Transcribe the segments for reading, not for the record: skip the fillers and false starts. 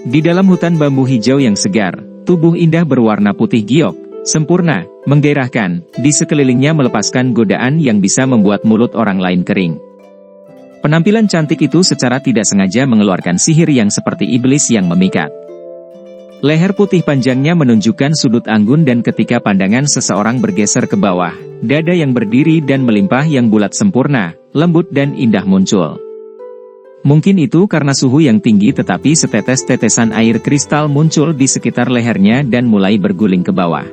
Di dalam hutan bambu hijau yang segar, tubuh indah berwarna putih giok, sempurna, menggairahkan, di sekelilingnya melepaskan godaan yang bisa membuat mulut orang lain kering. Penampilan cantik itu secara tidak sengaja mengeluarkan sihir yang seperti iblis yang memikat. Leher putih panjangnya menunjukkan sudut anggun dan ketika pandangan seseorang bergeser ke bawah, dada yang berdiri dan melimpah yang bulat sempurna, lembut dan indah muncul. Mungkin itu karena suhu yang tinggi tetapi setetes-tetesan air kristal muncul di sekitar lehernya dan mulai berguling ke bawah.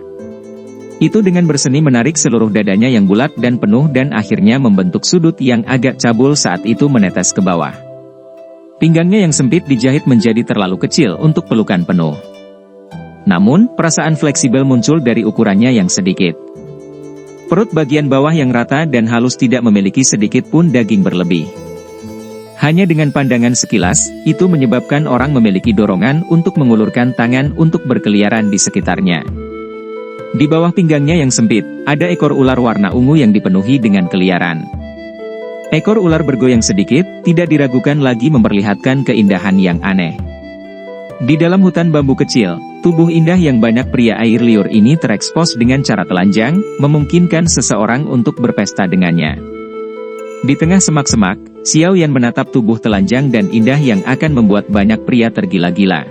Itu dengan berseni menarik seluruh dadanya yang bulat dan penuh dan akhirnya membentuk sudut yang agak cabul saat itu menetes ke bawah. Pinggangnya yang sempit dijahit menjadi terlalu kecil untuk pelukan penuh. Namun, perasaan fleksibel muncul dari ukurannya yang sedikit. Perut bagian bawah yang rata dan halus tidak memiliki sedikit pun daging berlebih. Hanya dengan pandangan sekilas, itu menyebabkan orang memiliki dorongan untuk mengulurkan tangan untuk berkeliaran di sekitarnya. Di bawah pinggangnya yang sempit, ada ekor ular warna ungu yang dipenuhi dengan keliaran. Ekor ular bergoyang sedikit, tidak diragukan lagi memperlihatkan keindahan yang aneh. Di dalam hutan bambu kecil, tubuh indah yang banyak pria air liur ini terekspos dengan cara telanjang, memungkinkan seseorang untuk berpesta dengannya. Di tengah semak-semak, Xiao Yan menatap tubuh telanjang dan indah yang akan membuat banyak pria tergila-gila.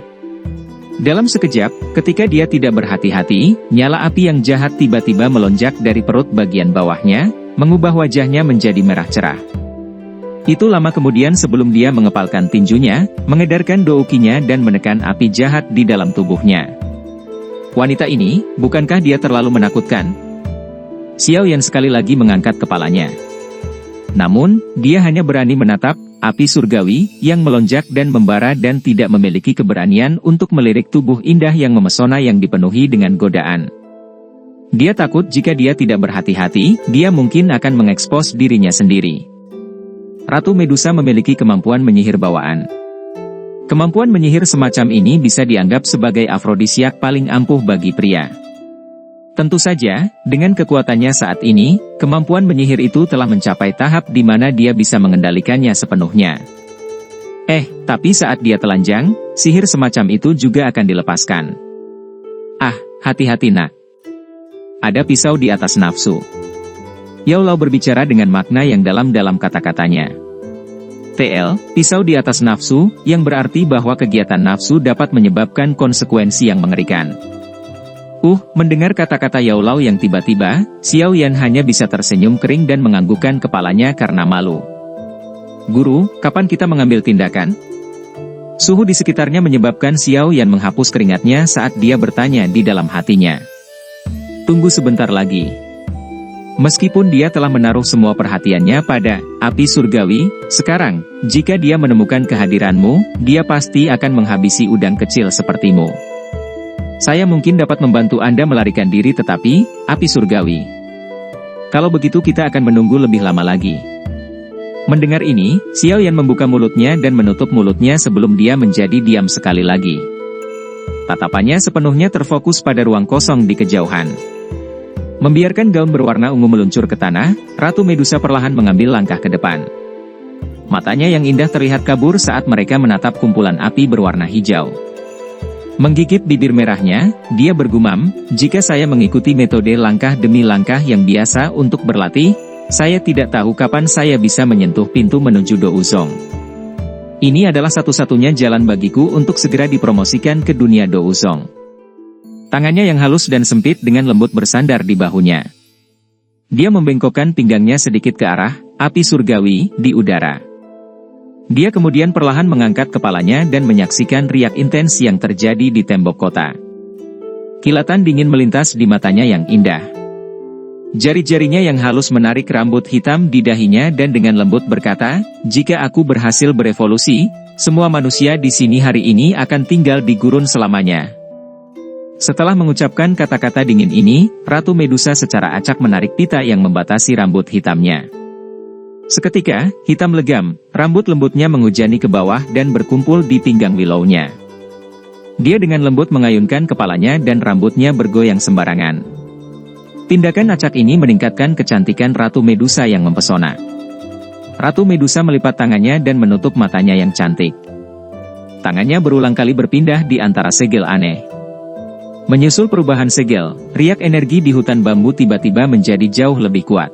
Dalam sekejap, ketika dia tidak berhati-hati, nyala api yang jahat tiba-tiba melonjak dari perut bagian bawahnya, mengubah wajahnya menjadi merah cerah. Itu lama kemudian sebelum dia mengepalkan tinjunya, mengedarkan doukinya dan menekan api jahat di dalam tubuhnya. Wanita ini, bukankah dia terlalu menakutkan? Xiao Yan sekali lagi mengangkat kepalanya. Namun, dia hanya berani menatap api surgawi yang melonjak dan membara dan tidak memiliki keberanian untuk melirik tubuh indah yang memesona yang dipenuhi dengan godaan. Dia takut jika dia tidak berhati-hati, dia mungkin akan mengekspos dirinya sendiri. Ratu Medusa memiliki kemampuan menyihir bawaan. Kemampuan menyihir semacam ini bisa dianggap sebagai afrodisiak paling ampuh bagi pria. Tentu saja, dengan kekuatannya saat ini, kemampuan menyihir itu telah mencapai tahap di mana dia bisa mengendalikannya sepenuhnya. Tapi saat dia telanjang, sihir semacam itu juga akan dilepaskan. Hati-hati nak. Ada pisau di atas nafsu. Yao Lao berbicara dengan makna yang dalam kata-katanya. Pisau di atas nafsu, yang berarti bahwa kegiatan nafsu dapat menyebabkan konsekuensi yang mengerikan. Mendengar kata-kata Yao Lao yang tiba-tiba, Xiao Yan hanya bisa tersenyum kering dan menganggukkan kepalanya karena malu. Guru, kapan kita mengambil tindakan? Suhu di sekitarnya menyebabkan Xiao Yan menghapus keringatnya saat dia bertanya di dalam hatinya. Tunggu sebentar lagi. Meskipun dia telah menaruh semua perhatiannya pada api surgawi, sekarang, jika dia menemukan kehadiranmu, dia pasti akan menghabisi udang kecil sepertimu. Saya mungkin dapat membantu Anda melarikan diri tetapi, api surgawi. Kalau begitu kita akan menunggu lebih lama lagi. Mendengar ini, Xiao Yan membuka mulutnya dan menutup mulutnya sebelum dia menjadi diam sekali lagi. Tatapannya sepenuhnya terfokus pada ruang kosong di kejauhan. Membiarkan gaun berwarna ungu meluncur ke tanah, Ratu Medusa perlahan mengambil langkah ke depan. Matanya yang indah terlihat kabur saat mereka menatap kumpulan api berwarna hijau. Menggigit bibir merahnya, dia bergumam, jika saya mengikuti metode langkah demi langkah yang biasa untuk berlatih, saya tidak tahu kapan saya bisa menyentuh pintu menuju Douzong. Ini adalah satu-satunya jalan bagiku untuk segera dipromosikan ke dunia Douzong. Tangannya yang halus dan sempit dengan lembut bersandar di bahunya. Dia membengkokkan pinggangnya sedikit ke arah api surgawi di udara. Dia kemudian perlahan mengangkat kepalanya dan menyaksikan riak intens yang terjadi di tembok kota. Kilatan dingin melintas di matanya yang indah. Jari-jarinya yang halus menarik rambut hitam di dahinya dan dengan lembut berkata, jika aku berhasil berevolusi, semua manusia di sini hari ini akan tinggal di gurun selamanya. Setelah mengucapkan kata-kata dingin ini, Ratu Medusa secara acak menarik pita yang membatasi rambut hitamnya. Seketika, hitam legam, rambut lembutnya menghujani ke bawah dan berkumpul di pinggang Willownya. Dia dengan lembut mengayunkan kepalanya dan rambutnya bergoyang sembarangan. Tindakan acak ini meningkatkan kecantikan Ratu Medusa yang mempesona. Ratu Medusa melipat tangannya dan menutup matanya yang cantik. Tangannya berulang kali berpindah di antara segel aneh. Menyusul perubahan segel, riak energi di hutan bambu tiba-tiba menjadi jauh lebih kuat.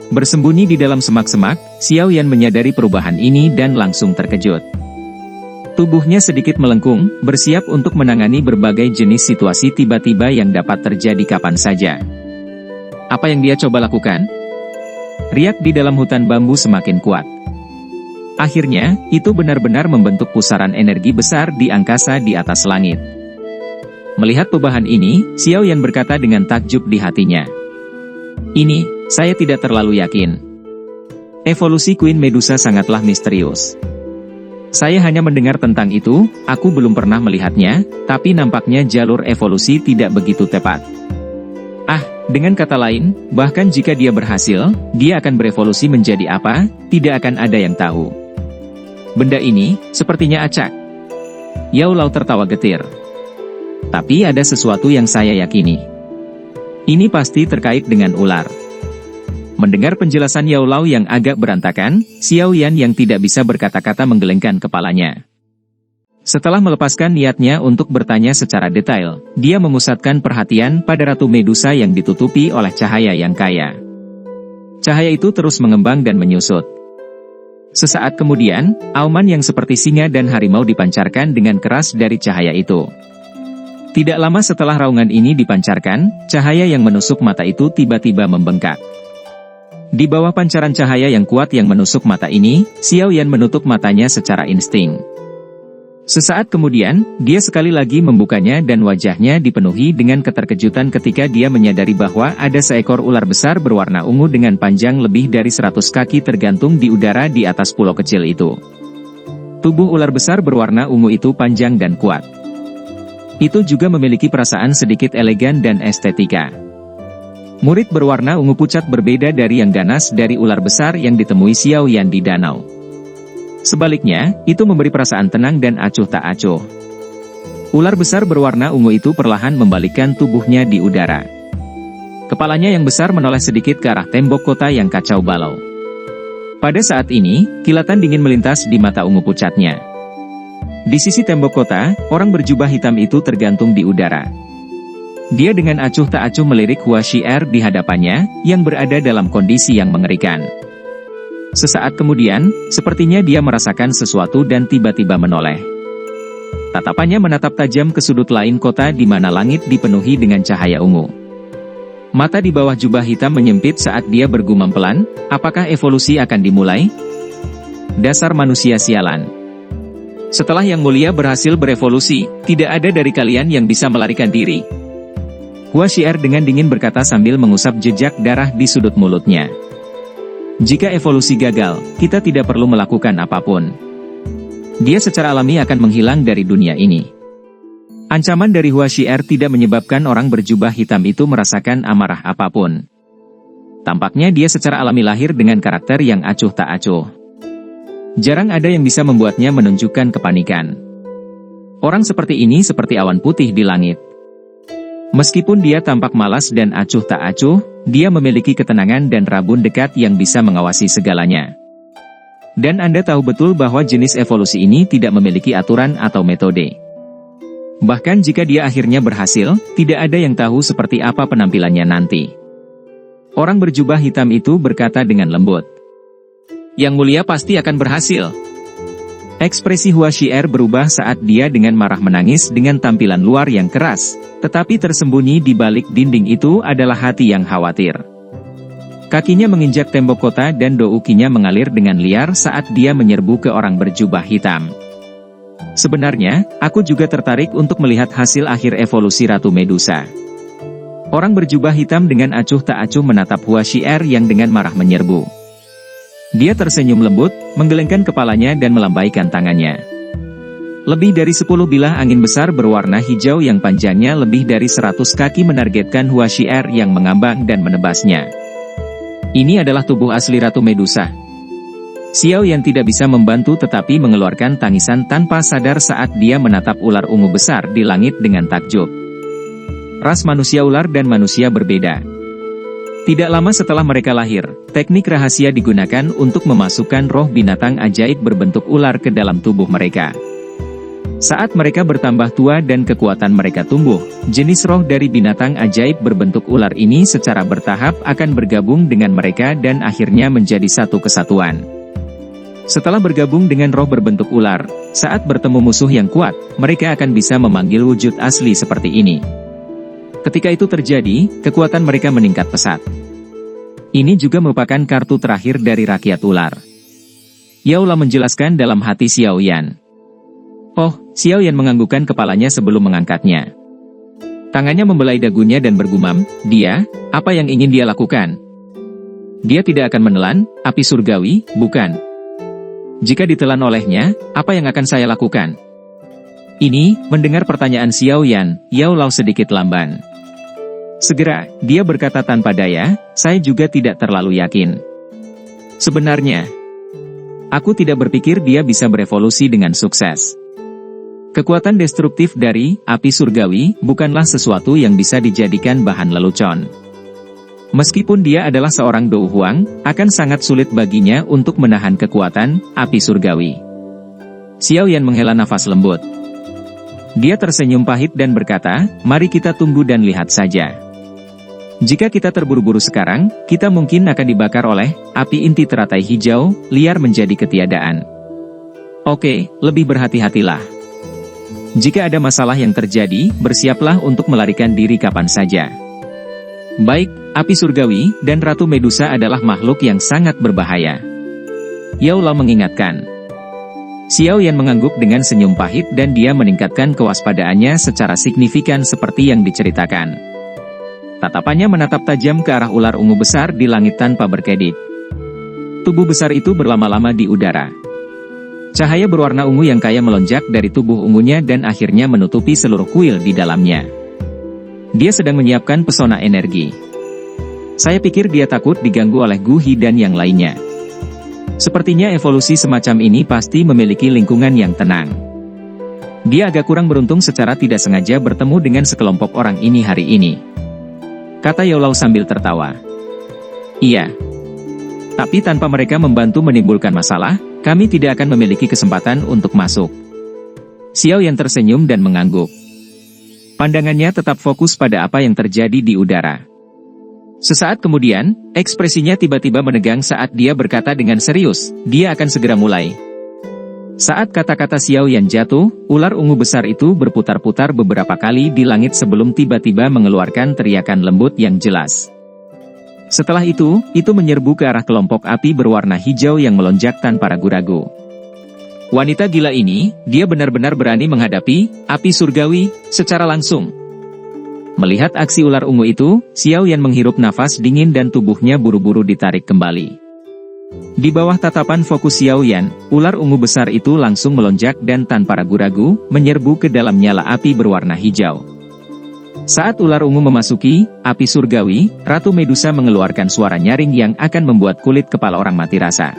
Bersembunyi di dalam semak-semak, Xiao Yan menyadari perubahan ini dan langsung terkejut. Tubuhnya sedikit melengkung, bersiap untuk menangani berbagai jenis situasi tiba-tiba yang dapat terjadi kapan saja. Apa yang dia coba lakukan? Riak di dalam hutan bambu semakin kuat. Akhirnya, itu benar-benar membentuk pusaran energi besar di angkasa di atas langit. Melihat perubahan ini, Xiao Yan berkata dengan takjub di hatinya. Ini, saya tidak terlalu yakin. Evolusi Queen Medusa sangatlah misterius. Saya hanya mendengar tentang itu, aku belum pernah melihatnya, tapi nampaknya jalur evolusi tidak begitu tepat. Dengan kata lain, bahkan jika dia berhasil, dia akan berevolusi menjadi apa, tidak akan ada yang tahu. Benda ini, sepertinya acak. Yao Lao tertawa getir. Tapi ada sesuatu yang saya yakini. Ini pasti terkait dengan ular. Mendengar penjelasan Yao Lao yang agak berantakan, Xiao Yan yang tidak bisa berkata-kata menggelengkan kepalanya. Setelah melepaskan niatnya untuk bertanya secara detail, dia memusatkan perhatian pada Ratu Medusa yang ditutupi oleh cahaya yang kaya. Cahaya itu terus mengembang dan menyusut. Sesaat kemudian, auman yang seperti singa dan harimau dipancarkan dengan keras dari cahaya itu. Tidak lama setelah raungan ini dipancarkan, cahaya yang menusuk mata itu tiba-tiba membengkak. Di bawah pancaran cahaya yang kuat yang menusuk mata ini, Xiao Yan menutup matanya secara insting. Sesaat kemudian, dia sekali lagi membukanya dan wajahnya dipenuhi dengan keterkejutan ketika dia menyadari bahwa ada seekor ular besar berwarna ungu dengan panjang lebih dari 100 kaki tergantung di udara di atas pulau kecil itu. Tubuh ular besar berwarna ungu itu panjang dan kuat. Itu juga memiliki perasaan sedikit elegan dan estetika. Murid berwarna ungu pucat berbeda dari yang ganas dari ular besar yang ditemui Xiao Yan di danau. Sebaliknya, itu memberi perasaan tenang dan acuh tak acuh. Ular besar berwarna ungu itu perlahan membalikkan tubuhnya di udara. Kepalanya yang besar menoleh sedikit ke arah tembok kota yang kacau balau. Pada saat ini, kilatan dingin melintas di mata ungu pucatnya. Di sisi tembok kota, orang berjubah hitam itu tergantung di udara. Dia dengan acuh tak acuh melirik Hua Xier di hadapannya, yang berada dalam kondisi yang mengerikan. Sesaat kemudian, sepertinya dia merasakan sesuatu dan tiba-tiba menoleh. Tatapannya menatap tajam ke sudut lain kota di mana langit dipenuhi dengan cahaya ungu. Mata di bawah jubah hitam menyempit saat dia bergumam pelan, apakah evolusi akan dimulai? Dasar manusia sialan. Setelah Yang Mulia berhasil berevolusi, tidak ada dari kalian yang bisa melarikan diri. Hua Xier dengan dingin berkata sambil mengusap jejak darah di sudut mulutnya. Jika evolusi gagal, kita tidak perlu melakukan apapun. Dia secara alami akan menghilang dari dunia ini. Ancaman dari Hua Xier tidak menyebabkan orang berjubah hitam itu merasakan amarah apapun. Tampaknya dia secara alami lahir dengan karakter yang acuh tak acuh. Jarang ada yang bisa membuatnya menunjukkan kepanikan. Orang seperti ini seperti awan putih di langit. Meskipun dia tampak malas dan acuh tak acuh, dia memiliki ketenangan dan rabun dekat yang bisa mengawasi segalanya. Dan Anda tahu betul bahwa jenis evolusi ini tidak memiliki aturan atau metode. Bahkan jika dia akhirnya berhasil, tidak ada yang tahu seperti apa penampilannya nanti. Orang berjubah hitam itu berkata dengan lembut. Yang Mulia pasti akan berhasil. Ekspresi Hua Xier berubah saat dia dengan marah menangis dengan tampilan luar yang keras, tetapi tersembunyi di balik dinding itu adalah hati yang khawatir. Kakinya menginjak tembok kota dan doukinya mengalir dengan liar saat dia menyerbu ke orang berjubah hitam. Sebenarnya, aku juga tertarik untuk melihat hasil akhir evolusi Ratu Medusa. Orang berjubah hitam dengan acuh tak acuh menatap Hua Xier yang dengan marah menyerbu. Dia tersenyum lembut, menggelengkan kepalanya dan melambaikan tangannya. Lebih dari 10 bilah angin besar berwarna hijau yang panjangnya lebih dari 100 kaki menargetkan Hua Xier yang mengambang dan menebasnya. Ini adalah tubuh asli Ratu Medusa. Xiao Yan tidak bisa membantu tetapi mengeluarkan tangisan tanpa sadar saat dia menatap ular ungu besar di langit dengan takjub. Ras manusia ular dan manusia berbeda. Tidak lama setelah mereka lahir, teknik rahasia digunakan untuk memasukkan roh binatang ajaib berbentuk ular ke dalam tubuh mereka. Saat mereka bertambah tua dan kekuatan mereka tumbuh, jenis roh dari binatang ajaib berbentuk ular ini secara bertahap akan bergabung dengan mereka dan akhirnya menjadi satu kesatuan. Setelah bergabung dengan roh berbentuk ular, saat bertemu musuh yang kuat, mereka akan bisa memanggil wujud asli seperti ini. Ketika itu terjadi, kekuatan mereka meningkat pesat. Ini juga merupakan kartu terakhir dari rakyat ular. Yao Lao menjelaskan dalam hati Xiao Yan. Oh, Xiao Yan menganggukkan kepalanya sebelum mengangkatnya. Tangannya membelai dagunya dan bergumam, apa yang ingin dia lakukan? Dia tidak akan menelan api surgawi, bukan? Jika ditelan olehnya, apa yang akan saya lakukan? Ini, mendengar pertanyaan Xiao Yan, Yao Lao sedikit lamban. Segera, dia berkata tanpa daya, saya juga tidak terlalu yakin. Sebenarnya, aku tidak berpikir dia bisa berevolusi dengan sukses. Kekuatan destruktif dari api surgawi bukanlah sesuatu yang bisa dijadikan bahan lelucon. Meskipun dia adalah seorang Dou Huang, akan sangat sulit baginya untuk menahan kekuatan api surgawi. Xiao Yan menghela nafas lembut. Dia tersenyum pahit dan berkata, mari kita tunggu dan lihat saja. Jika kita terburu-buru sekarang, kita mungkin akan dibakar oleh api inti teratai hijau, liar menjadi ketiadaan. Oke, lebih berhati-hatilah. Jika ada masalah yang terjadi, bersiaplah untuk melarikan diri kapan saja. Baik, api surgawi dan Ratu Medusa adalah makhluk yang sangat berbahaya. Yao Lao mengingatkan. Xiao Yan mengangguk dengan senyum pahit dan dia meningkatkan kewaspadaannya secara signifikan seperti yang diceritakan. Tatapannya menatap tajam ke arah ular ungu besar di langit tanpa berkedip. Tubuh besar itu berlama-lama di udara. Cahaya berwarna ungu yang kaya melonjak dari tubuh ungunya dan akhirnya menutupi seluruh kuil di dalamnya. Dia sedang menyiapkan pesona energi. Saya pikir dia takut diganggu oleh Gu Hi dan yang lainnya. Sepertinya evolusi semacam ini pasti memiliki lingkungan yang tenang. Dia agak kurang beruntung secara tidak sengaja bertemu dengan sekelompok orang ini hari ini. Kata Yao Lao sambil tertawa. Iya. Tapi tanpa mereka membantu menimbulkan masalah, kami tidak akan memiliki kesempatan untuk masuk. Xiao Yan tersenyum dan mengangguk. Pandangannya tetap fokus pada apa yang terjadi di udara. Sesaat kemudian, ekspresinya tiba-tiba menegang saat dia berkata dengan serius, dia akan segera mulai. Saat kata-kata Xiao Yan jatuh, ular ungu besar itu berputar-putar beberapa kali di langit sebelum tiba-tiba mengeluarkan teriakan lembut yang jelas. Setelah itu menyerbu ke arah kelompok api berwarna hijau yang melonjak tanpa ragu-ragu. Wanita gila ini, dia benar-benar berani menghadapi api surgawi secara langsung. Melihat aksi ular ungu itu, Xiao Yan menghirup nafas dingin dan tubuhnya buru-buru ditarik kembali. Di bawah tatapan fokus Xiao Yan, ular ungu besar itu langsung melonjak dan tanpa ragu-ragu, menyerbu ke dalam nyala api berwarna hijau. Saat ular ungu memasuki api surgawi, Ratu Medusa mengeluarkan suara nyaring yang akan membuat kulit kepala orang mati rasa.